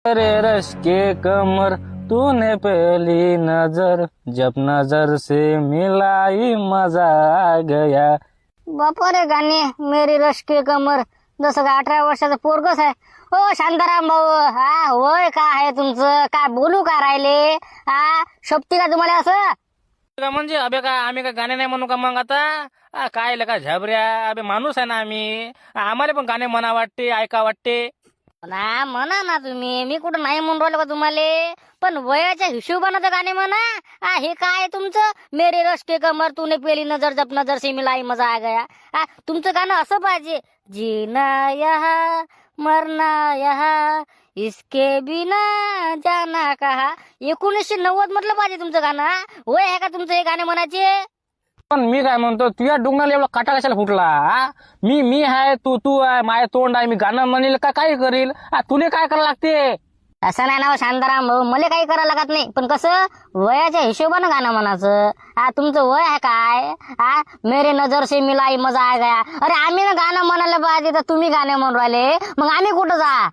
तेरे रश के कमर तूने पहली नजर जब नजर से मिलाई मजा आ गया. बापा रे गाणे मेरी रश के कमर, जसं का 18 वर्षाचं पोरगच आहे. हो शांताराम भाऊ, हा होय का आहे तुमचं? काय बोलू का राहिले? हा शोभती का तुम्हाला असं? का म्हणजे अबे का आम्ही का गाणे नाही म्हणू का मग आता? काय लका झाबऱ्या, अबे माणूस आहे ना आम्ही, आम्हाला पण गाणे म्हणा वाटते, ऐका वाटते. ना म्हणा ना तुम्ही, मी कुठं नाही म्हणून राहिलो का तुम्हाला, पण वयाच्या हिशोबानं तर गाणे म्हणा. हे काय तुमचं मेरे रश के कमर तूने पेली नजर जब नजर से मिलाई मजा आ गया. तुमचं गाणं असं पाहिजे, जीना यहाँ मरना यहाँ इसके बिना जाना कहा. 1990 म्हटलं पाहिजे तुमचं गाणं. वय आहे का तुमचं हे गाणे म्हणायचे? पण मी काय म्हणतो, तुझ्या डोंगराला एवढा काटा कशाला फुटला? मी आहे, तू आहे, माय तोंड आहे, मी गाणं म्हणेल का काय करील? तुले काय करायला लागते? असं नाही ना शांताराम भाऊ, मला काही करायला लागत नाही, पण कसं वयाच्या हिशोबानं गाणं म्हणायचं. तुमचं वय आहे काय? मेरे नजर से मिलाई मजा आ गया. अरे आम्ही ना गाणं म्हणायला पाहिजे, तर तुम्ही गाणे म्हणून राहिले, मग आम्ही कुठं जा?